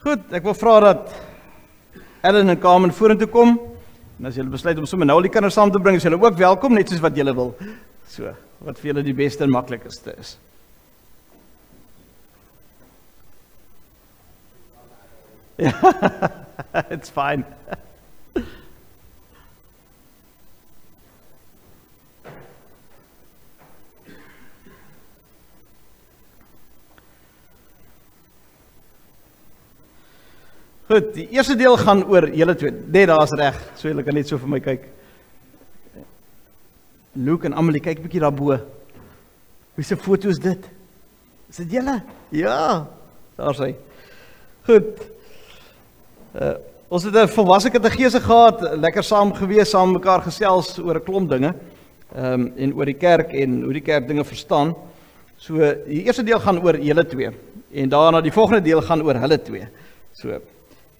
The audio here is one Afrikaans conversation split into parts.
Goed, ek wil vra dat Ellen en Carmen vorentoe kom. En as julle besluit om sommer nou al die kinders saam te bring, is julle ook welkom, net soos wat julle wil. So, wat vir julle die beste en maklikste is. Ja, it's fine. Goed, die eerste deel gaan oor julle twee. Nee, daar is reg. So julle kan net so vir my kyk. Luke en Amelie, kyk 'n bietjie daarbo. Wie se foto is dit? Is dit julle? Ja, daar is hy. Goed. Ons het 'n volwasse kategese gehad, lekker saam gewees, saam mekaar gesels oor 'n klomp dinge. En oor die kerk en hoe die kerk dinge verstaan. So die eerste deel gaan oor julle twee en daarna die volgende deel gaan oor hulle twee. So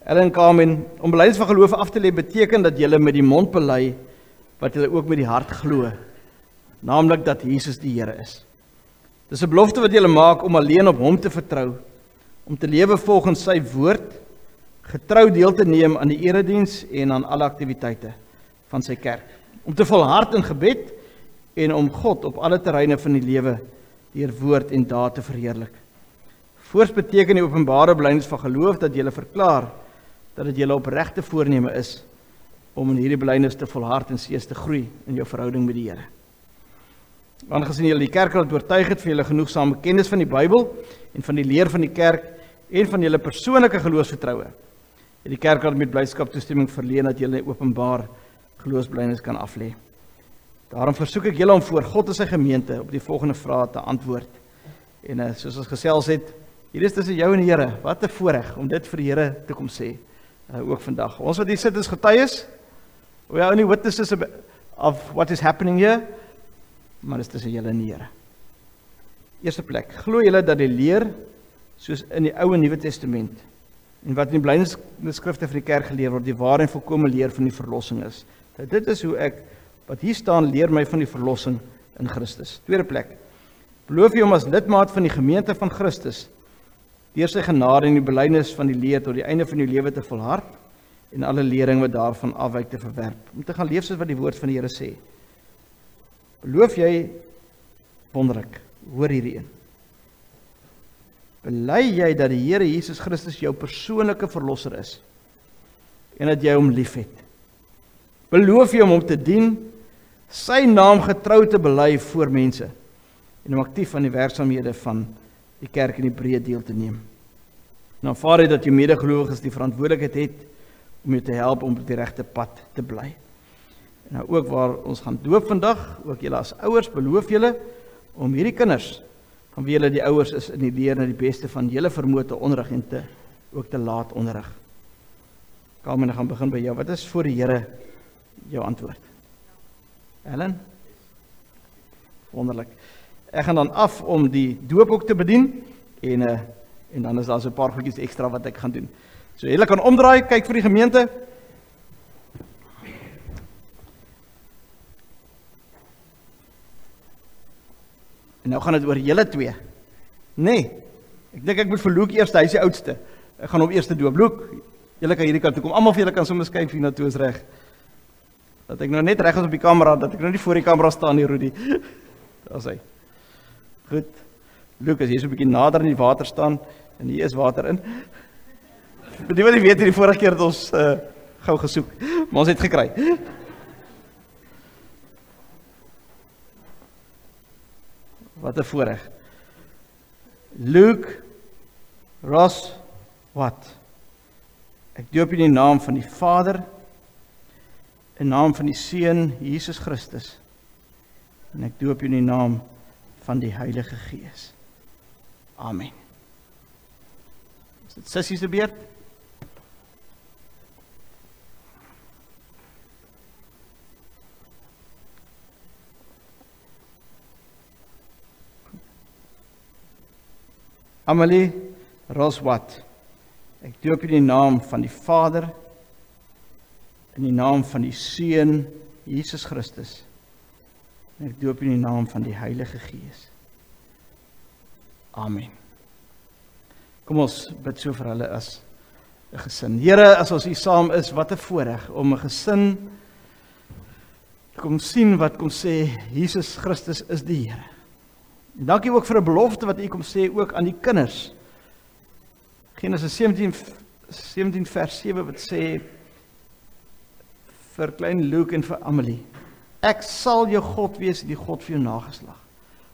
Ellen en Carmen, om belydenis van geloof af te lê beteken dat julle met die mond bely wat julle ook met die hart glo, naamlik dat Jesus die Here is. Dis 'n belofte wat julle maak om alleen op hom te vertrou, om te lewe volgens sy woord, getrou deel te neem aan die erediens en aan alle aktiwiteite van sy kerk, om te volhard in gebed en om God op alle terreine van die lewe deur woord en daad te verheerlik. Voorts beteken die openbare belydenis van geloof dat julle verklaar dat dit julle opregte voorneme is om in hierdie belydenis te volhard en steeds te groei in jou verhouding met die Here. Aangesien julle die kerkraad oortuig het van julle genoegsame kennis van die Bybel en van die leer van die kerk en van julle persoonlike geloofsvertroue, het die kerkraad met blydskap toestemming verleen dat julle openbaar geloofsbelydenis kan aflê. Daarom versoek ek julle om voor God en sy gemeente op die volgende vrae te antwoord. En soos ons gesels het, hier is tussen jou en die Here. Wat 'n voorreg om dit vir die Here te kom sê. Ook vandag. Ons wat hier sit is getuies. We are only witnesses of what is happening here. Maar dit is tussen julle en die Here. Eerste plek. Glo julle dat die leer soos in die Ou en Nuwe Testament en wat in die blydenskrifte van die kerk geleer word, die ware en volkomme leer van die verlossing is. Dit is hoe ek wat hier staan leer my van die verlossing in Christus. Tweede plek. Beloof jy om as lidmaat van die gemeente van Christus deur sy genade en die belydenis van die leer tot die einde van jou lewe te volhard en alle lering wat daarvan afwyk te verwerp, om te gaan leef soos wat die woord van die Here sê. Beloof jy, wonderlik, hoor hierdie een. Bely jy dat die Here Jesus Christus jou persoonlike verlosser is en dat jy hom liefhet? Beloof jy om hom te dien, sy naam getrou te bely voor mense en om aktief aan die werksaamhede van die kerk in die breë deel te neem? Nou aanvaar jy dat jou medegelowiges die verantwoordelikheid het om jou te help om op die regte pad te bly. En nou ook waar ons gaan doop vandag, ook julle as ouers, beloof julle om hierdie kinders, van wie julle die ouers is in die leer na die beste van julle vermoë te onderrig en ook te laat onderrig. Carmen, gaan begin by jou. Wat is voor die Here jou antwoord? Ellen? Wonderlik. Ek gaan dan af om die doop ook te bedien en dan is daar so 'n paar goedjies ekstra wat ek gaan doen. So julle kan omdraai, kyk vir die gemeente. En nou gaan dit oor julle twee. Nee, ek dink ek moet vir Luke eers, hy is die oudste. Ek gaan hom eers doop. Luke, julle kan hierdie kant toe kom. Almal van julle kan sommer skuif hier na toe is reg. Dat ek nou net reg is op die kamera, dat ek nou nie voor die kamera staan nie, Rudy. Daar's hy. Goed. Luke, as jy so 'n bietjie nader in die water staan en hier is water in. Vir die wat nie weet, die vorige keer het ons gou gesoek, maar ons het gekry. Wat 'n voorreg. Luke, Ross, wat? Ek doop in die naam van die Vader, in naam van die Seun, Jesus Christus, en ek doop in die naam van die Heilige Gees. Amen. Is dit Sissie se beurt? Amelie Roswat, ek doop in die naam van die Vader, in die naam van die Seun, Jesus Christus, en ek doop in die naam van die Heilige Gees. Amen. Kom ons bid so vir hulle as 'n gesin. Here, as ons hier saam is, wat 'n voorreg om 'n gesin te kom sien wat kom sê, Jesus Christus is die Here. En dankie ook vir 'n belofte wat U kom sê ook aan die kinders. Genesis 17 vers 7 wat sê, vir klein Luke en vir Amelie, ek sal jou God wees, die God vir jou nageslag.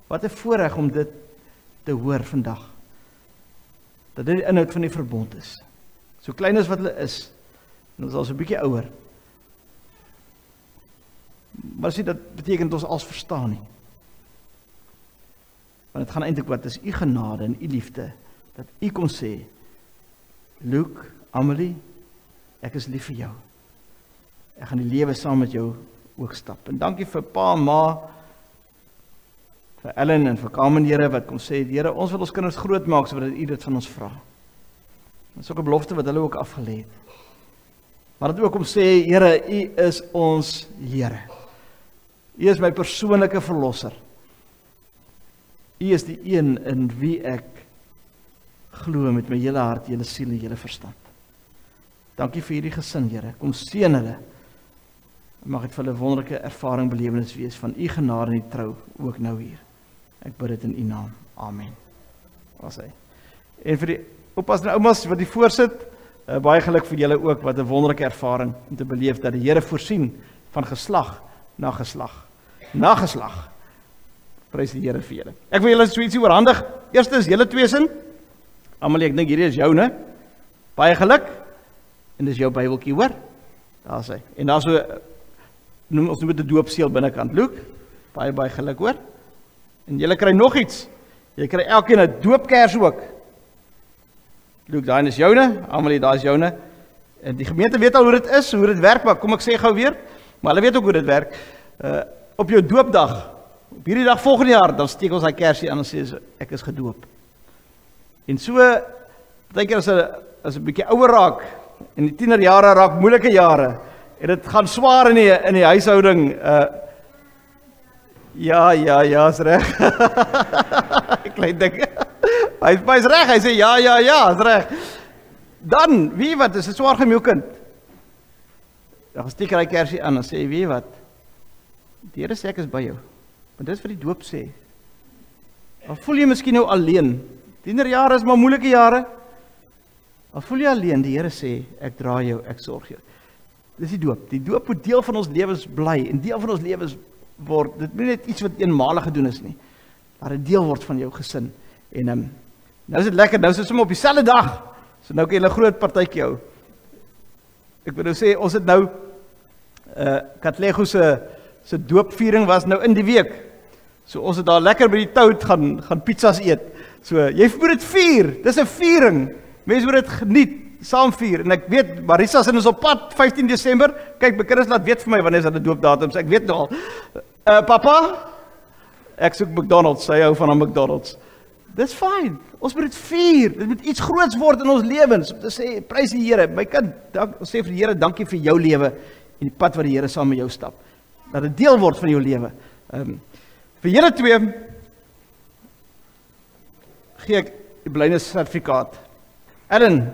Wat 'n voorreg om dit te hoor vandag. Dat dit die inhoud van die verbond is. So klein as wat hulle is, en ons is al so 'n bietjie ouer. Maar sê, dat beteken ons als verstaan nie. Want het gaan eintlik wat is U genade en U liefde, dat U kon sê, Luke, Amelie, ek is lief vir jou. Ek gaan die lewe saam met jou ook stap. En dankie vir pa en ma, vir Ellen en vir Carmen, Here, wat kom sê, Here, ons wil ons kinders groot maak, sodat U dit van ons vra. Dit is ook 'n belofte wat hulle ook afgelê het. Maar dit ook om sê, Here, U is ons Here. U is my persoonlike verlosser. U is die een in wie ek glo met my hele hart, hele siel en hele verstand. Dankie vir hierdie gesin, Here. Kom seën hulle. Mag dit vir hulle wonderlike ervaring, belewenis wees van U genade en U trou, ook nou hier. Ek bid dit in U naam. Amen. Was hy. En vir die oupas en oumas wat hier voorsit, baie geluk vir julle ook, wat 'n wonderlike ervaring om te beleef dat die Here voorsien van geslag na geslag. Na geslag. Prys die Here vir julle. Ek wil julle so ietsie oorhandig. Eerstens julle tweesin. Amelie, ek dink hierdie is jou, né? Baie geluk. En dis jou Bybeltjie, hoor? Daar is hy. En daar so ons noem dit 'n doopseël binnekant. Luke, baie geluk, hoor? En julle kry nog iets. Jy kry elkeen 'n doopkers ook. Luke, daai is joune. Amelie, daai is joune. En die gemeente weet al hoe dit is, hoe dit werk, maar kom ek sê gou weer. Maar hulle weet ook hoe dit werk. Op jou doopdag, op hierdie dag volgende jaar, dan steek ons daai kersie aan en sê ek is gedoop. En so, baie keer as 'n bietjie ouer raak, en die tienerjare raak moeilike jare, en dit gaan swaar in die huishouding, ja, is reg. Klein ding. Hy's reg, hy sê ja, is reg. Dan, wie wat, is 'n swaar met jou kind. Dan steek hy kersie aan en sê, wie wat, die Here sê ek is by jou. Want dit is vir die doop sê. Al voel jy miskien nou alleen. Tienerjare is maar moeilike jare. Al voel jy alleen, die Here sê, ek dra jou, ek sorg jou. Dis die doop. Die doop moet deel van ons lewens bly, en deel van ons lewens word, dit moet net iets wat eenmalig gedoen is nie. Maar 'n deel word van jou gesin. En nou is dit lekker, nou is dit sommer op dieselfde dag. So nou kan jy 'n groot partytjie hou. Ek wil nou sê, ons het nou Katlego se doopviering was nou in die week. So ons het daar lekker by die tout gaan pizzas eet. So jy moet dit vier. Dis 'n viering. Mense moet dit geniet, saam vier. En ek weet Marisa is op pad 15 Desember. Kyk, my kinders laat weet vir my wanneer is hulle doopdatums. Ek weet nou al. Papa, ek soek McDonald's. Sy hou van 'n McDonald's. Dis fyn. Ons moet dit vier. Dit moet iets groots word in ons lewens. Om te sê, prys die Here. My kind, ons sê vir die Here, dankie vir jou lewe en die pad wat die Here saam met jou stap. Dat dit deel word van jou lewe. Vir julle twee gee ek die blynissertifikaat. Ellen,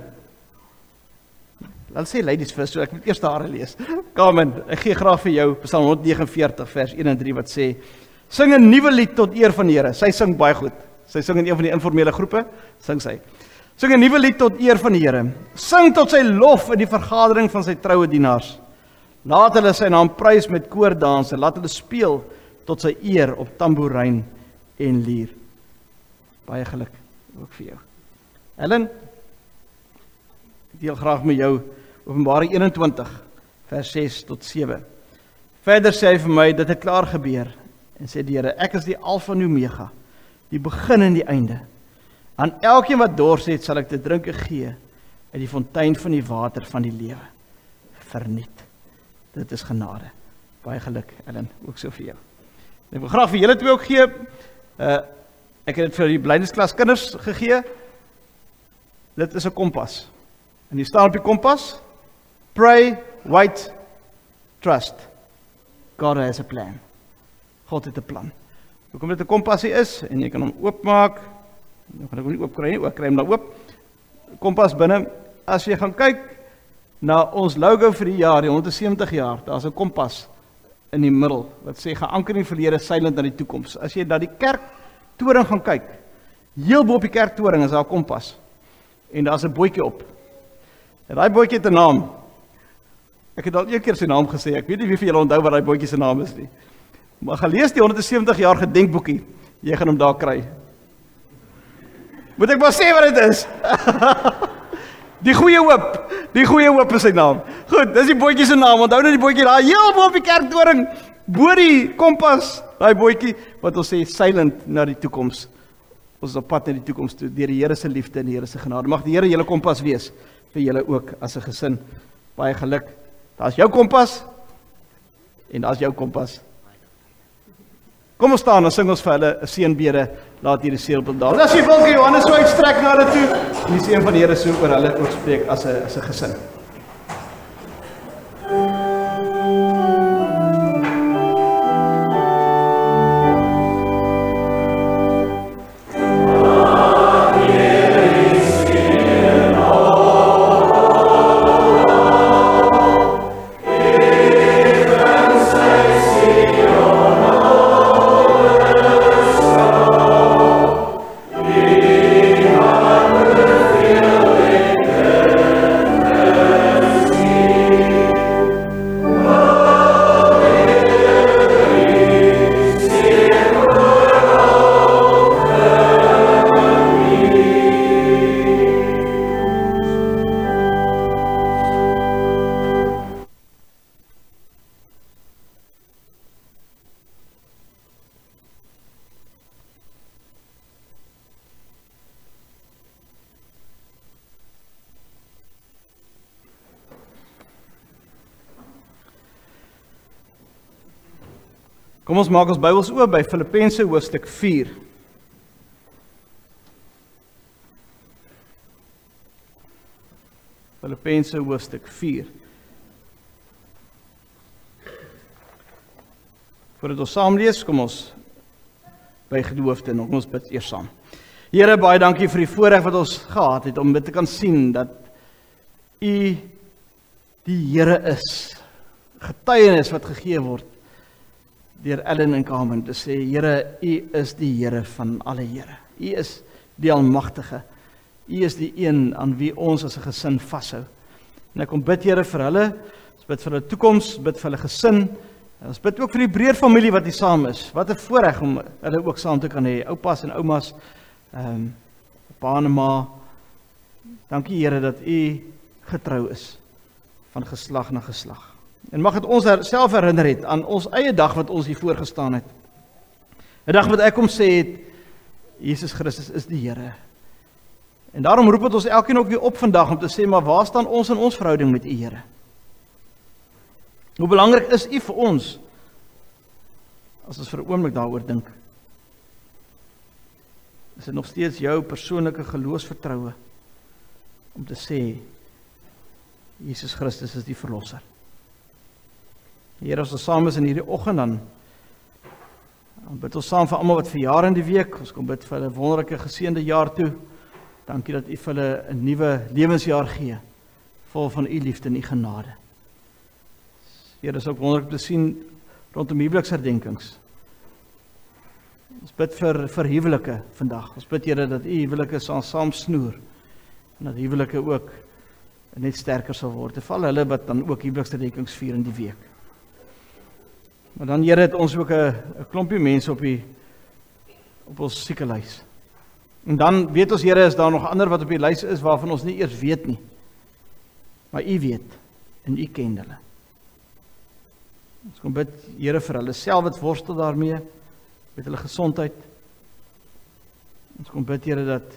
laat sê ladies first, so ek moet eers daar lees. Carmen, ek gee graag vir jou Psalm 149 vers 1 en 3 wat sê, sing 'n nuwe lied tot eer van die Here. Sy sing baie goed. Sy sing in een van die informele groepe, sing sy. Sing 'n nuwe lied tot eer van die Here. Sing tot sy lof in die vergadering van sy troue dienaars. Laat hulle sy naam prys met koordanse, laat hulle speel tot sy eer op tamboerijn en lier. Baie geluk ook vir jou. Ellen, ek deel graag met jou Openbaring 21 vers 6 tot 7. Verder sê hy vir my, dit het klaar gebeur, en sê die Here, ek is die Alfa en Omega, die begin en die einde. Aan elkeen wat dors het, sal ek te drinke gee uit die fontein van die water van die lewe. Verniet. Dit is genade. Baie geluk, Ellen, ook so vir jou. Ek wil graag vir julle twee ook gee. Ek het dit vir die blydingsklas kinders gegee. Dit is 'n kompas. En hier staan op die kompas: pray, wait, trust. God has a plan. God het 'n plan. Hoekom dit 'n kompassie is, en jy kan hom oopmaak. Nou gaan ek hom nie oopkry nie, ek kry hom nou oop. Kompas binne, as jy gaan kyk na ons logo vir die jaar, die 170 jaar, daar is 'n kompas in die middel, wat sê geanker in die verlede, seilend na die toekoms. As jy na die kerktoring gaan kyk, heel bo op die kerktoring is daar 'n kompas, en daar is 'n bootjie op. En daai bootjie het 'n naam. Ek het al een keer sy naam gesê, ek weet nie wie van julle onthou wat daai bootjie se naam is nie. Maar gaan lees die 170 jaar gedenkboekie, jy gaan hom daar kry. Moet ek maar sê wat dit is? Die goeie hoop is sy naam. Goed, dis die bootjie se naam, onthou nou die bootjie daar, heel bo op die kerktoring, bo die kompas, daai bootjie, wat ons sê, seilend na die toekoms. Ons is op pad na die toekoms toe, deur die Here se liefde en die Here se genade. Mag die Here julle kompas wees, vir julle ook as 'n gesin. Baie geluk. Daar's jou kompas, en daar's jou kompas. Kom ons staan, dan sing ons vir hulle 'n seënbede, laat hierdie seënbeeld daar. As jy wil, kan Johannes so uitstrek na hulle toe, en die seën van die Here so oor hulle ook spreek as 'n gesin. Kom ons maak ons Bybels oop by Filippense hoofstuk 4. Filippense hoofstuk 4. Voordat ons saam lees, kom ons by geloofde en ons bid eers saam. Here, baie dankie vir die voorreg wat ons gehad het om dit te kan sien dat U die Here is. Getuienis wat gegee word deur Ellen en Carmen te sê, Here, U is die Here van alle Here. U is die Almagtige. U is die een aan wie ons as 'n gesin vashou. En ek kom bid, Here, vir hulle, ons bid vir hulle toekoms, bid vir hulle gesin, en ons bid ook vir die breër familie wat hier saam is. Wat 'n voorreg om hulle ook saam te kan hê, oupas en oumas, pa en ma. Dankie, Here, dat U getrou is van geslag na geslag. En mag het ons self herinner het aan ons eie dag wat ons hier voorgestaan het. 'n dag wat ek kom sê het, Jesus Christus is die Here. En daarom roep het ons elkeen ook weer op vandag om te sê, maar waar staan ons in ons verhouding met U, Here? Hoe belangrik is U vir ons, as ons vir 'n oomblik daaroor dink? Is dit nog steeds jou persoonlike geloofsvertroue om te sê, Jesus Christus is die verlosser? Here, as ons saam is in hierdie oggend, dan bid ons saam vir almal wat verjaar in die week. Ons kom bid vir hulle wonderlike geseënde jaar toe. Dankie dat U vir hulle 'n nuwe lewensjaar gee, vol van U liefde en U genade. Here, is ook wonderlik te sien rondom huweliksherdenkings. Ons bid vir huwelike vandag. Ons bid, Here, dat U huwelike sal saam snoer en dat huwelike ook net sterker sal word. Vir al hulle wat dan ook huweliksherdenkings vier in die week. Maar dan, Here, het ons ook 'n klompie mense op ons siekelys. En dan weet ons, Here, is daar nog ander wat op die lys is waarvan ons nie eers weet nie. Maar U weet en U ken hulle. Ons kom bid, Here, vir hulle self wat worstel daarmee, met hulle gesondheid. Ons kom bid, Here, dat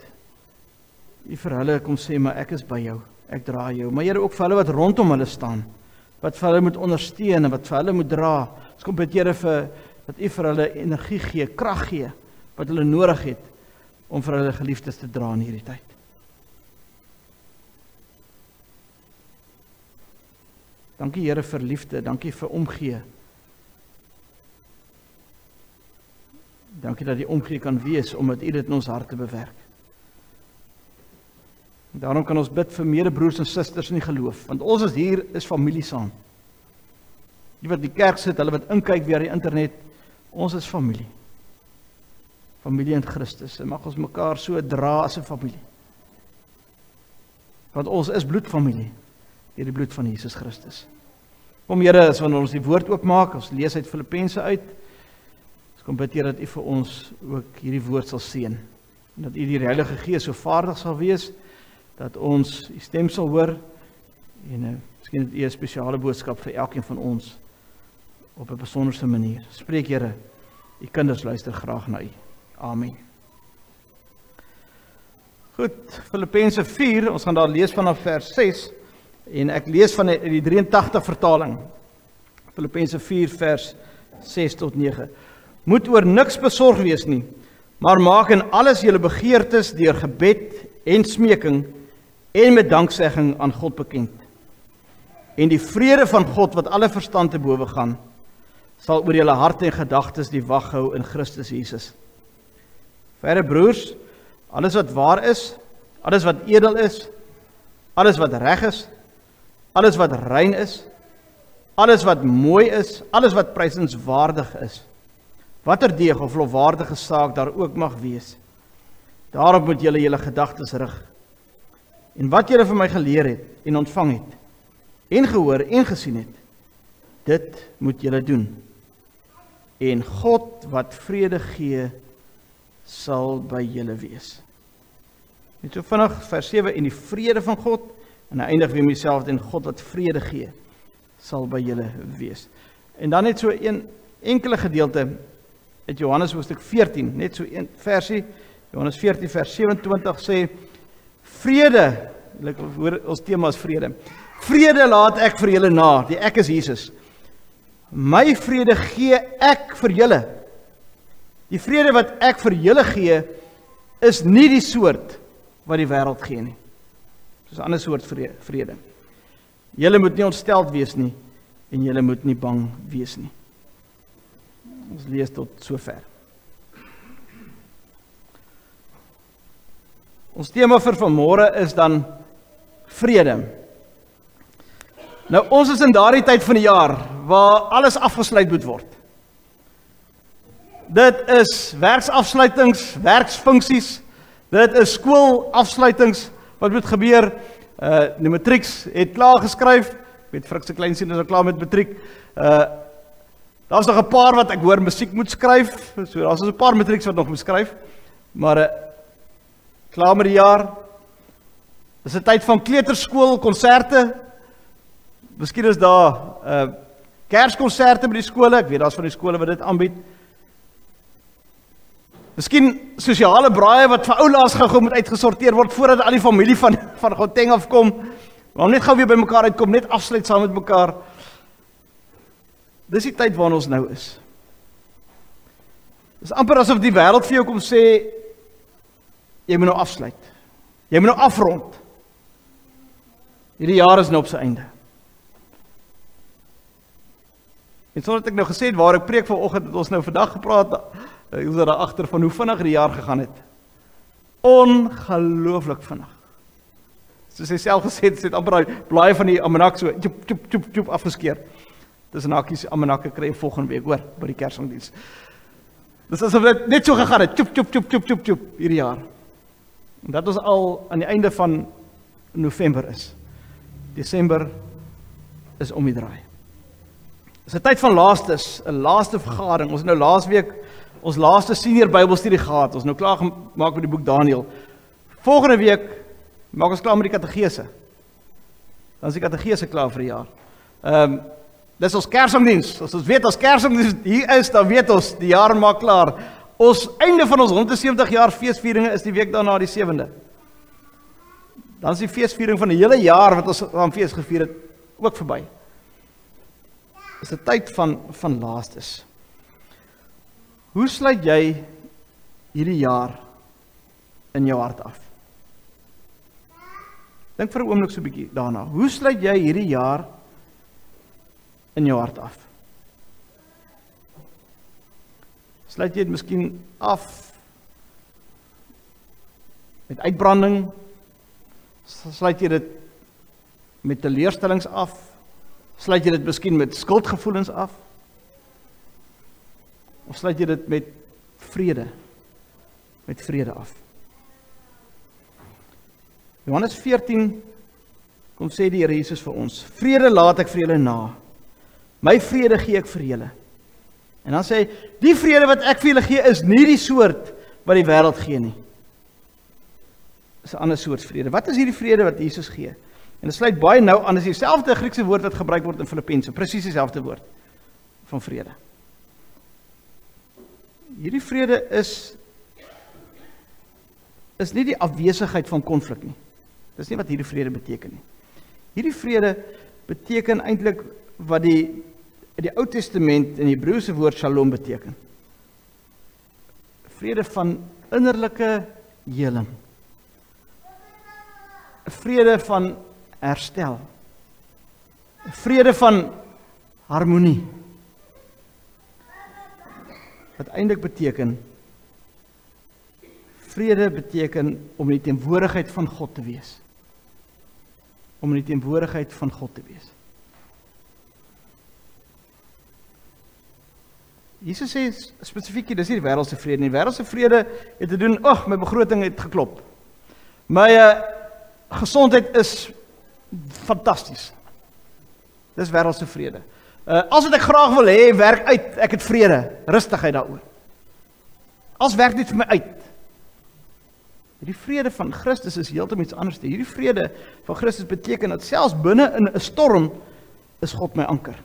U vir hulle kom sê, maar ek is by jou, ek dra jou. Maar Here, ook vir hulle wat rondom hulle staan, wat vir hulle moet ondersteun en wat vir hulle moet dra. Ons kom bid, Here, dat U vir hulle energie gee, krag gee, wat hulle nodig het, om vir hulle geliefdes te dra in hierdie tyd. Dankie, Here, vir liefde, dankie vir omgee. Dankie dat die omgee kan wees, omdat U dit in ons harte bewerk. Daarom kan ons bid vir medebroers en susters in die geloof, want ons is hier, is familie saam. Die wat in die kerk sit, hulle wat inkyk via die internet, ons is familie. Familie in Christus, en mag ons mekaar so dra as 'n familie. Want ons is bloedfamilie, deur die bloed van Jesus Christus. Kom Here, as wanneer ons die woord oopmaak, ons lees uit Filippense uit, ons kom bid Here dat U vir ons ook hierdie woord sal seën, en dat U die Heilige Gees so vaardig sal wees, dat ons U stem sal hoor, en miskien het U 'n spesiale boodskap vir elkeen van ons, op 'n besonderse manier. Spreek Here, U kinders luister graag na U. Amen. Goed, Filippense 4, ons gaan daar lees vanaf vers 6, en ek lees van die 83 vertaling. Filippense 4 vers 6 tot 9. Moet oor niks besorg wees nie, maar maak in alles julle begeertes deur gebed en smeking en met danksegging aan God bekend. En die vrede van God wat alle verstand te bowe gaan, sal oor julle harte en gedagtes die wag hou in Christus Jesus. Verder broers, alles wat waar is, alles wat edel is, alles wat reg is, alles wat rein is, alles wat mooi is, alles wat prysenswaardig is, watter deeg of lofwaardige saak daar ook mag wees, daarop moet julle julle gedagtes rig. En wat julle van my geleer het en ontvang het, en gehoor en gesien het, dit moet julle doen. En God wat vrede gee, sal by julle wees. Net so vinnig, vers 7, en die vrede van God, en hy eindig weer met dieselfde, en God wat vrede gee, sal by julle wees. En dan net so een enkele gedeelte, uit Johannes hoofstuk 14, net so een versie, Johannes 14 vers 27 sê, vrede, ons tema is vrede, vrede laat ek vir julle na, die ek is Jesus. My vrede gee ek vir julle. Die vrede wat ek vir julle gee, is nie die soort wat die wêreld gee nie. Dis 'n ander soort vrede. Julle moet nie ontsteld wees nie, en julle moet nie bang wees nie. Ons lees tot sover. Ons tema vir vanmôre is dan vrede. Nou, ons is in daardie tyd van die jaar, waar alles afgesluit moet word. Dit is werksafsluitings, werksfunksies, dit is skoolafsluitings, wat moet gebeur, die matrieks het klaar geskryf, ek weet Frik se kleinseun is al klaar met matriek, daar is nog 'n paar wat ek hoor musiek moet skryf, so daar is 'n paar matrieks wat nog moet skryf, maar klaar met die jaar, dis 'n tyd van kleuterskool, konserte, miskien is daar kerskonserte by die skole, ek weet daar's van die skole wat dit aanbied, miskien sosiale braaie wat vir oulaas gou moet uitgesorteer word voordat al die familie van Gauteng afkom. Maar net gou weer by mekaar uitkom, net afsluit saam met mekaar. Dis die tyd waarin ons nou is. Dis amper asof die wêreld vir jou kom sê, jy moet nou afsluit. Jy moet nou afrond. Hierdie jaar is nou op sy einde. En sodat ek nou gesê het, waar ek preek vanoggend, het ons nou vandag gepraat, ons daar agter van hoe vinnig die jaar gegaan het. Ongelooflik vinnig. Soos hy self gesê het, het amper die blaaie van die almanak so tjoep afgeskeer. Tussen hakies almanakke kry volgende week hoor by die Kersdiens. Dis asof dit net so gegaan het, tjoep hierdie jaar. En dat ons al aan die einde van November is. Desember is om die draai. Dis 'n tyd van laastes, 'n laaste vergadering. Ons het nou laasweek ons laaste senior Bybelstudie gehad. Ons nou klaar gemaak met die boek Daniël. Volgende week maak ons klaar met die kategese. Dan is die kategese klaar vir die jaar. Dis ons Kersdiens. As ons weet as Kersdiens hier is, dan weet ons die jaar maak klaar. Ons einde van ons 170 jaar feesvieringe is die week daarna die 7de. Dan is die feesviering van die hele jaar wat ons aan fees gevier het ook verby. Dis 'n tyd van laastes. Hoe sluit jy hierdie jaar in jou hart af? Dink vir 'n oomblik so 'n bietjie daarna. Hoe sluit jy hierdie jaar in jou hart af? Sluit jy dit miskien af met uitbranding? Sluit jy dit met teleurstellings af? Sluit jy dit miskien met skuldgevoelens af? Of sluit jy dit met vrede af? Johannes 14 kom sê die Here Jesus vir ons, vrede laat ek vir julle na, my vrede gee ek vir julle. En dan sê hy, die vrede wat ek vir julle gee is nie die soort wat die wêreld gee nie. Dis 'n ander soort vrede. Wat is hierdie vrede wat Jesus gee? En dit sluit baie nou aan, is dieselfde Griekse woord wat gebruik word in Filippense, presies dieselfde woord van vrede. Hierdie vrede is nie die afwesigheid van konflik nie. Dis nie wat hierdie vrede beteken nie. Hierdie vrede beteken eintlik wat die Ou Testament in die Hebreëse woord shalom beteken. Vrede van innerlike heling. Vrede van herstel. Vrede van harmonie. Wat eintlik beteken, vrede beteken om in die teenwoordigheid van God te wees. Om in die teenwoordigheid van God te wees. Jesus sê spesifiek, dis nie die wêreldse vrede nie. Die wêreldse vrede het te doen, my begroting het geklop. My gesondheid is fantasties. Dis wêreldse vrede. As wat ek graag wil hê, werk uit, ek het vrede, rustigheid daaroor. As werk dit vir my uit. Hierdie vrede van Christus is heeltemal iets anders. Hierdie vrede van Christus beteken dat selfs binne in 'n storm is God my anker.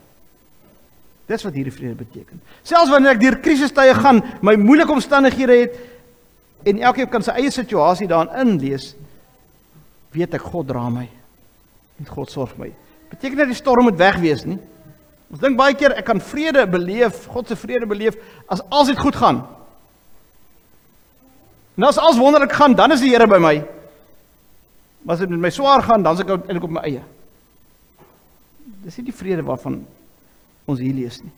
Dis wat hierdie vrede beteken. Selfs wanneer ek deur krisistye gaan, my moeilike omstandighede het, en elkeen kan sy eie situasie daarin inlees, weet ek, God dra my, en God sorg my. Beteken dat die storm moet weg wees nie. Ons dink baie keer, ek kan vrede beleef, God se vrede beleef, as alles dit goed gaan. En as alles wonderlik gaan, dan is die Here by my. Maar as dit met my swaar gaan, dan is ek eintlik op my eie. Dis nie die vrede waarvan ons hier lees nie.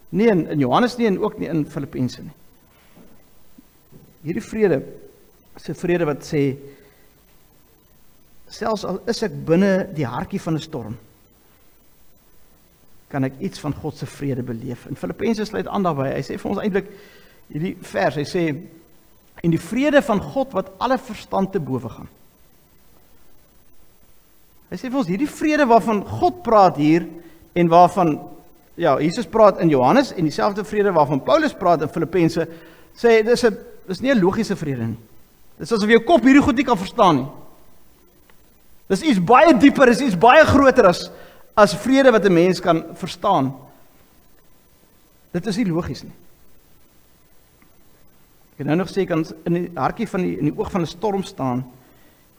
Nie in Johannes nie, en ook nie in Filippense nie. Hierdie vrede is 'n vrede wat sê, selfs al is ek binne die hartjie van 'n storm, kan ek iets van God se vrede beleef. In Filippense sluit aan daarbey. Hy sê vir ons eintlik hierdie vers, hy sê, en die vrede van God wat alle verstand te bowe gaan. Hy sê vir ons, hierdie vrede waarvan God praat hier, en waarvan Jesus praat in Johannes, en dieselfde vrede waarvan Paulus praat in Filippense, sê, dis nie 'n logiese vrede nie. Dis asof jou kop hierdie goed nie kan verstaan nie. Dis iets baie dieper, is iets baie groter as vrede wat 'n mens kan verstaan. Dit is nie logies nie. Ek het nou nog sê, jy kan in die hartjie in die oog van 'n storm staan,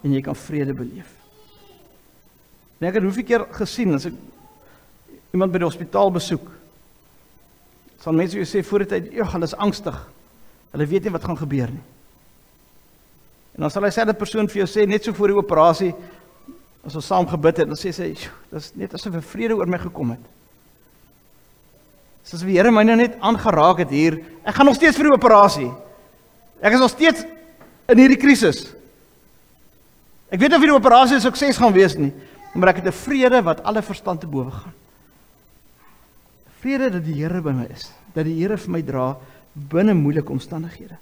en jy kan vrede beleef. En ek het hoeveel keer gesien, as ek iemand by die hospitaal besoek, sal mense jou sê voor die tyd, hulle is angstig, hulle weet nie wat gaan gebeur nie. En dan sal hy sê, die persoon vir jou sê, net so voor die operasie, as ons saam gebid het, dan sê sy, dit is net asof 'n vrede oor my gekom het. Soos die Here my nou net aangeraak het hier, ek gaan nog steeds vir die operasie. Ek is nog steeds in hierdie krisis. Ek weet of hierdie operasie 'n sukses gaan wees nie, maar ek het 'n vrede wat alle verstand te bowe gaan. Vrede dat die Here by my is, dat die Here vir my dra binne moeilike omstandighede.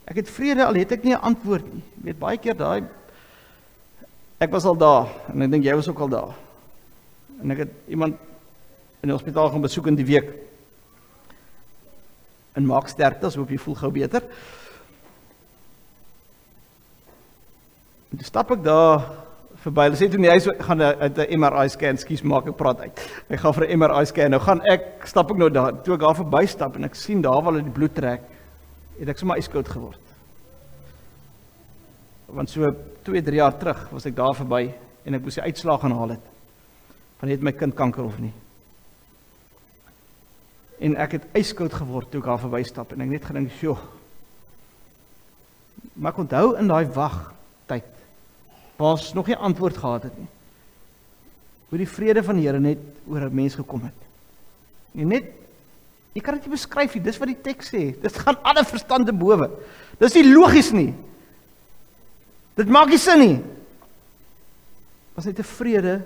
Ek het vrede al het ek nie 'n antwoord nie. Jy weet baie keer ek was al daar, en ek dink jy was ook al daar. En ek het iemand in die hospitaal gaan besoek in die week. En maak sterkte, so hoop jy voel gou beter. En toe stap ek daar verby. Hulle sê toe nie, hy gaan uit 'n MRI scan, skus, maak ek praat uit. Hy gaan vir 'n MRI scan. Nou stap ek nou daar. Toe ek daar verby stap en ek sien daar waar hulle die bloed trek, het ek sommer yskoud geword. Want so 2-3 jaar terug was ek daar verby en ek moes die uitslag gaan haal het. Van het my kind kanker of nie. En ek het yskoud geword toe ek daar verby stap en ek net gedink, "Sjoe." Maar ek onthou in daai wagtyd, waar ons nog nie antwoord gehad het nie, hoe die vrede van die Here net oor 'n mens gekom het. En jy kan dit nie beskryf nie, dis wat die teks sê. Dit gaan alle verstand te bowe. Dis nie logies nie. Dit maak nie sin nie. As net 'n vrede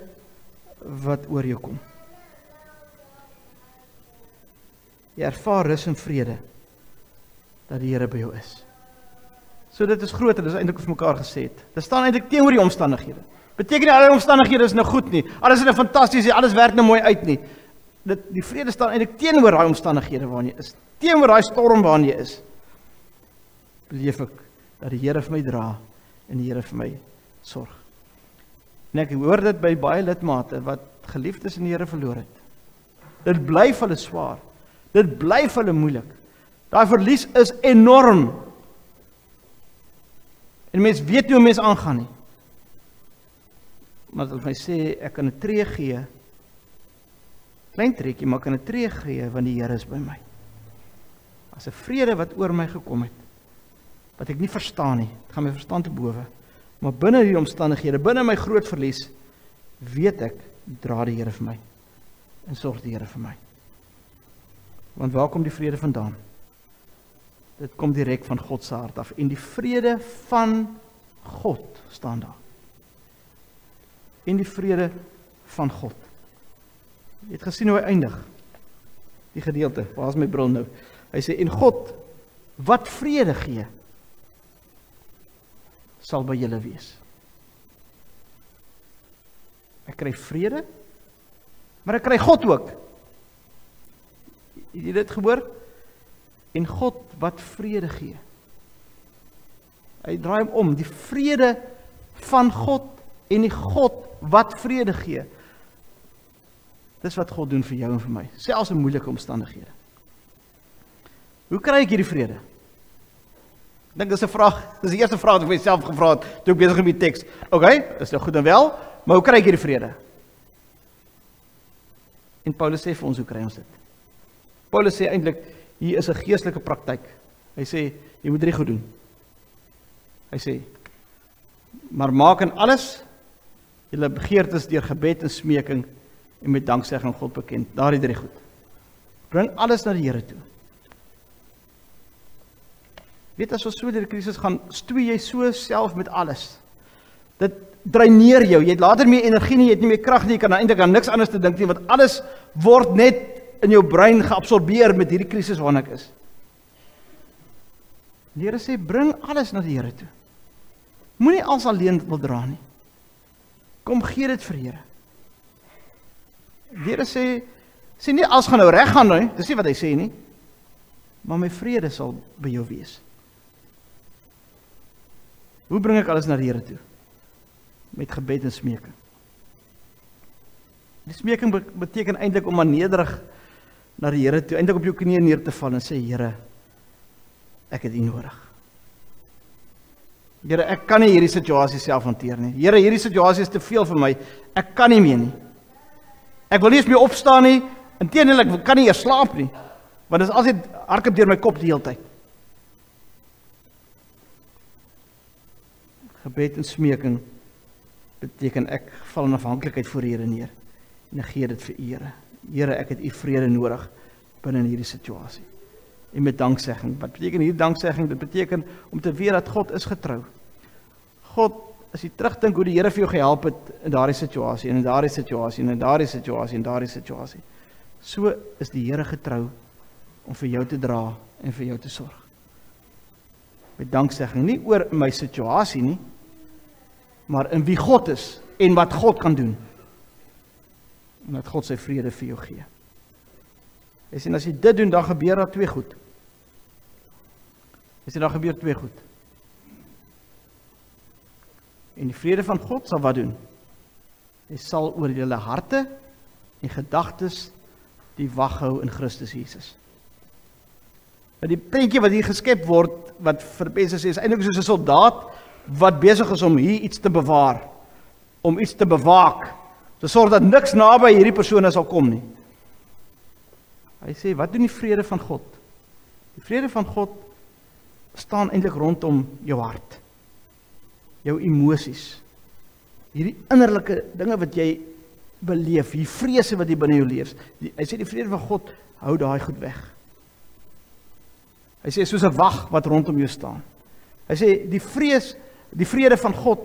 wat oor jou kom. Jy ervaar rus en vrede dat die Here by jou is. So dit is groter, dit is eintlik vir mekaar gesê het. Dit staan eintlik teenoor die omstandighede. Beteken nie alle omstandighede is nou goed nie. Alles is nou fantasties nie, alles werk nou mooi uit nie. Die vrede staan eintlik teenoor daai omstandighede waarin jy is. Teenoor daai storm waarin jy is. Beleef ek dat die Here vir my dra en die Here vir my sorg. En ek hoor dit by baie lidmate wat geliefdes in die Here verloor het. Dit bly vir hulle swaar. Dit bly vir hulle moeilik. Daai verlies is enorm. En mens weet nie hoe mens aangaan nie. Maar as my sê, ek kan 'n tree gee, klein treetjie, maar ek kan 'n tree gee, want die Here is by my. As 'n vrede wat oor my gekom het, wat ek nie verstaan nie, het gaan my verstand te bowe, maar binne die omstandighede, binne my groot verlies, weet ek, dra die Here vir my, en sorg die Here vir my. Want waar kom die vrede vandaan? Dit kom direk van God se hart af, en die vrede van God staan daar. En die vrede van God. Jy het gesien hoe hy eindig, die gedeelte, waar is my bril nou? Hy sê, en God, wat vrede gee, sal by julle wees. Ek kry vrede, maar ek kry God ook. Het jy dit gehoor? En God wat vrede gee. Hy draai hom om, die vrede van God en die God wat vrede gee. Dis wat God doen vir jou en vir my, selfs in moeilike omstandighede. Hoe kry ek hierdie vrede? Ek dink dis 'n vraag, dis die eerste vraag wat ek myself gevra het toe ek besig met die teks. Okay, is nou goed en wel, maar hoe kry ek hierdie vrede? En Paulus sê vir ons, hoe kry ons dit? Paulus sê eintlik, hier is 'n geestelike praktyk. Hy sê, jy moet 3 goed doen. Hy sê, maar maak in alles julle begeertes deur gebed en smeking en met danksegging God bekend. Daardie 3 goed. Bring alles na die Here toe. Weet, as ons so deur die krisis gaan, stoei jy so self met alles. Dit dreineer jou, jy het later meer energie nie, jy het nie meer krag nie, jy kan eintlik aan niks anders te dink nie, want alles word net in jou brein geabsorbeer met hierdie krisis waarin ek is. Die Here sê, bring alles na die Here toe. Moenie alles alleen wil dra nie. Kom gee dit vir Here. Die Here sê nie alles gaan nou reg gaan nie, dis nie wat hy sê nie, maar my vrede sal by jou wees. Hoe bring ek alles na die Here toe? Met gebed en smeking. Die smeking beteken eintlik om maar nederig na die Here toe, eintlik op jou knieë neer te val en sê, Here, ek het U nodig. Here, ek kan nie hierdie situasie self hanteer nie. Here, hierdie situasie is te veel vir my. Ek kan nie meer nie. Ek wil nie eens meer opstaan nie. Inteendeel, ek kan nie eers slaap nie. Want dit is altyd hardloop deur my kop die hele tyd. Gebed en smeking beteken ek val in afhanklikheid voor die Here neer. En ek gee dit vir U, Here. Here, ek het U vrede nodig binne in hierdie situasie. En met danksegging. Wat beteken hierdie danksegging? Dit beteken om te weet dat God is getrou. God, as jy terugdink hoe die Here vir jou gehelp het in daardie situasie, en in daardie situasie, en in daardie situasie, en daardie situasie. So is die Here getrou om vir jou te dra en vir jou te sorg. Met danksegging, nie oor my situasie nie, maar in wie God is en wat God kan doen. En dat God sy vrede vir jou gee. Hy sê, as jy dit doen, dan gebeur daar 2 goed. Hy sê, dan gebeur 2 goed. En die vrede van God sal wat doen? Hy sal oor julle harte en gedagtes die wag hou in Christus Jesus. Maar die prentjie wat hier geskep word, wat vir mense sê, is eintlik soos 'n soldaat wat besig is om hier iets te bewaar, om iets te bewaak, te sorg dat niks naby hierdie persone sal kom nie. Hy sê, wat doen die vrede van God? Die vrede van God staan eintlik rondom jou hart, jou emosies, hierdie innerlike dinge wat jy beleef, die vrese wat jy binne jou leef. Hy sê, die vrede van God hou daai goed weg. Hy sê, soos 'n wag wat rondom jou staan. Hy sê, die vrede van God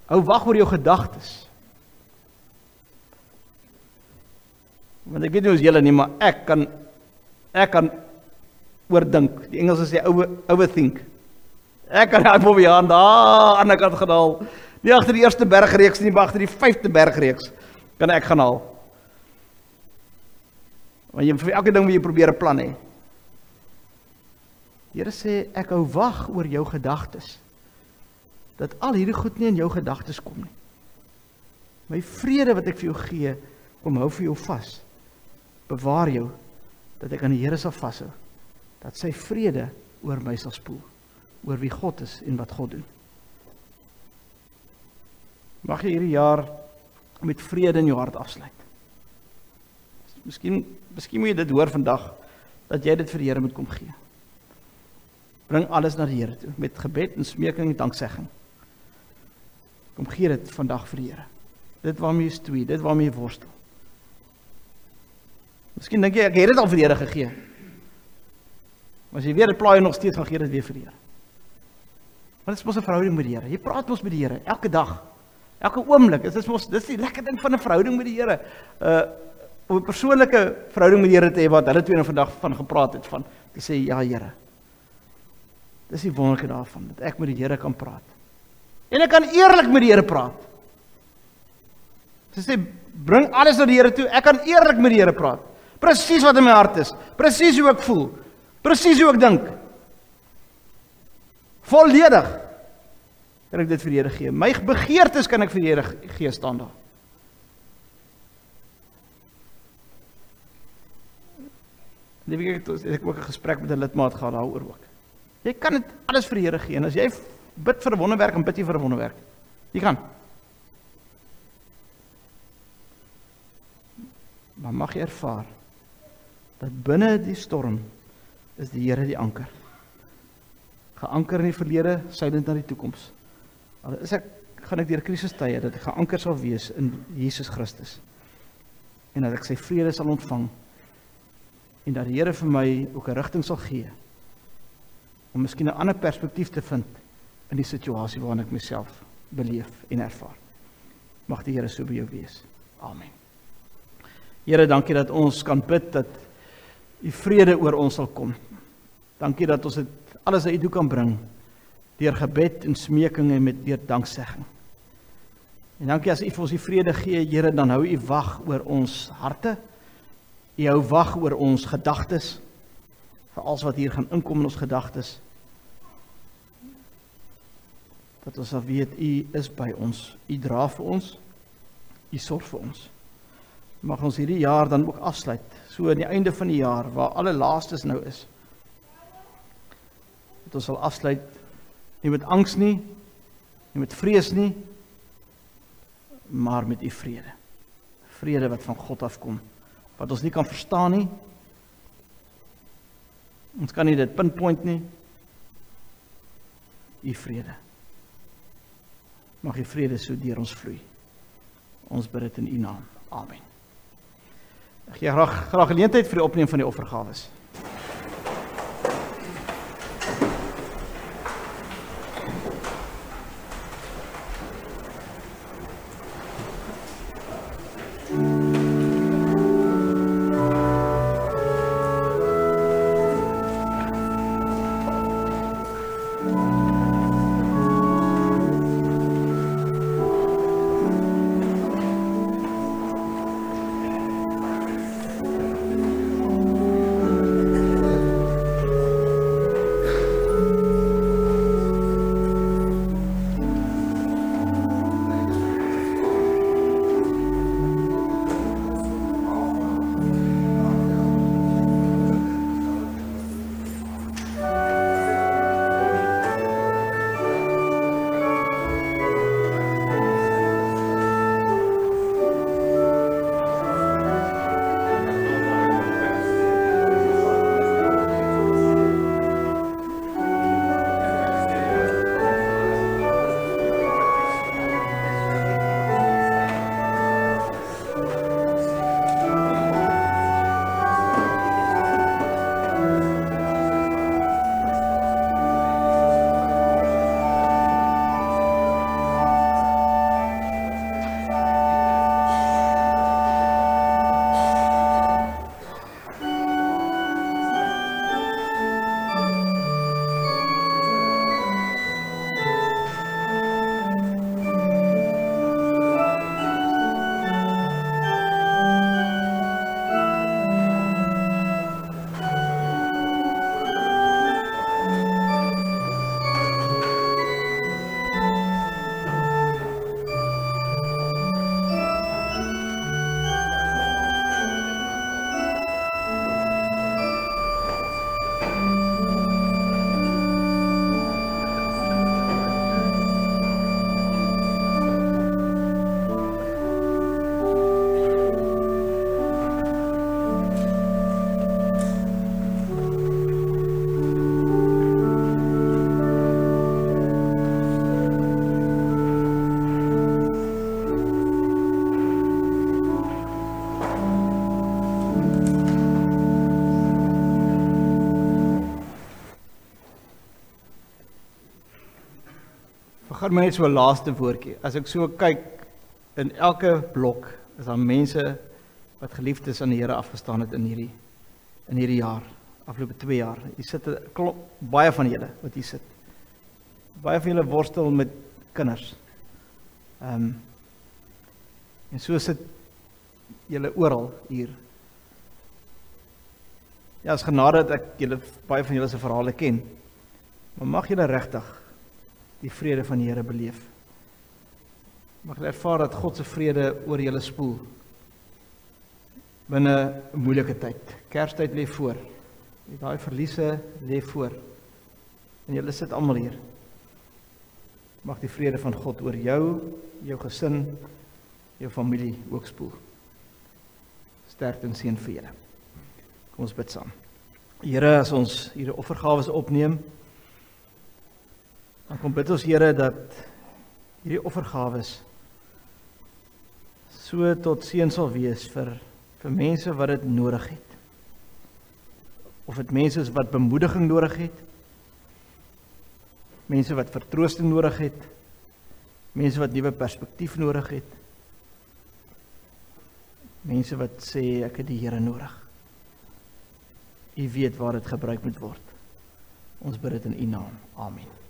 Hou wag oor jou gedagtes. Want ek weet nie hoe is julle nie, maar ek kan oordink. Die Engels sê overthink. Ek kan uit op die hand, aan die kant gaan haal. Nie agter die eerste bergreeks nie, maar agter die 5de bergreeks kan ek gaan haal. Want jy vir elke ding wil jy probeer 'n plan hê. Die Here sê, ek hou wag oor jou gedagtes. Dat al hierdie goed nie in jou gedagtes kom nie. My vrede wat ek vir jou gee, kom hou vir jou vas. Bewaar jou, dat ek aan die Here sal vashou. Dat sy vrede oor my sal spoel. Oor wie God is en wat God doen. Mag jy hierdie jaar met vrede in jou hart afsluit. Miskien moet jy dit hoor vandag, dat jy dit vir die Here moet kom gee. Bring alles na die Here toe, met gebed en smeking en danksegging. Kom gee dit vandag vir die Here. Dit waarmee jy stoei, dit waarmee jy worstel. Miskien dink jy, ek het dit al vir die Here gegee. Maar as jy weer dit plaai nog steeds, gaan gee dit weer vir die Here. Want dit is mos 'n verhouding met die Here. Jy praat mos met die Here, elke dag. Elke oomblik, dit is die lekker ding van 'n verhouding met die Here. Om 'n persoonlike verhouding met die Here te hê, wat hulle twee nou vandag van gepraat het, van te sê, ja Here. Dis die wonderlike daarvan, dat ek met die Here kan praat. En ek kan eerlik met die Here praat. Sy sê, bring alles na die Here toe, ek kan eerlik met die Here praat. Presies wat in my hart is, presies hoe ek voel, presies hoe ek dink. Volledig kan ek dit vir die Here gee. My begeertes kan ek vir die Here gee, staan daar. Ek het ook 'n gesprek met 'n lidmaat gehad daaroor ook. Jy kan dit alles vir die Here gee, en as jy bid vir 'n wonderwerk, dan bid jy vir 'n wonderwerk. Jy kan. Maar mag jy ervaar, dat binne die storm, is die Here die anker. Geanker in die verlede, seilend na die toekoms. Al gaan ek deur krisistye, dat ek geanker sal wees in Jesus Christus. En dat ek sy vrede sal ontvang, en dat die Here vir my ook 'n rigting sal gee, om miskien 'n ander perspektief te vind, in die situasie waarin ek myself beleef en ervaar. Mag die Here so by jou wees. Amen. Here, dankie dat ons kan bid, dat die vrede oor ons sal kom. Dankie dat ons dit alles uit U kan bring, deur gebed en smeking en deur danksegging. En dankie as U vir ons die vrede gee, Here, dan hou U wag oor ons harte, U hou wag oor ons gedagtes, vir alles wat hier gaan inkom in ons gedagtes, dat ons sal weet, U is by ons, U dra vir ons, U sorg vir ons. Mag ons hierdie jaar dan ook afsluit, so aan die einde van die jaar, waar alle laastes nou is, dat ons sal afsluit, nie met angs nie met vrees nie, maar met U vrede. Vrede wat van God afkom, wat ons nie kan verstaan nie, ons kan nie dit pinpoint nie, U vrede. Mag U vrede so deur ons vloei. Ons bid dit in U naam. Amen. Ek gee graag geleentheid vir die opneem van die offergawes. Vergaan my net so 'n laaste woordjie. As ek so kyk, in elke blok is daar mense wat geliefdes aan die Here afgestaan het in hierdie jaar, afgelope 2 jaar. Hier sit 'n klomp, baie van julle wat hier sit. Baie van julle worstel met kinders. En so sit julle oral hier. Ja, as genade dat ek baie van julle se verhale ken. Maar mag julle regtig die vrede van die Here beleef. Mag julle ervaar dat God se vrede oor julle spoel. Binne 'n moeilike tyd. Kerstyd lê voor. Daai verliese lê voor. En julle sit almal hier. Mag die vrede van God oor jou gesin, jou familie ook spoel. Sterkte en seën vir julle. Kom ons bid saam. Here, as ons hierdie offergawes opneem, dan kom bid ons Here dat hierdie offergawes so tot seën sal wees vir mense wat dit nodig het. Of dit mense is wat bemoediging nodig het, mense wat vertroosting nodig het, mense wat nuwe perspektief nodig het, mense wat sê ek het die Here nodig. U weet waar dit gebruik moet word. Ons bid dit in U naam. Amen.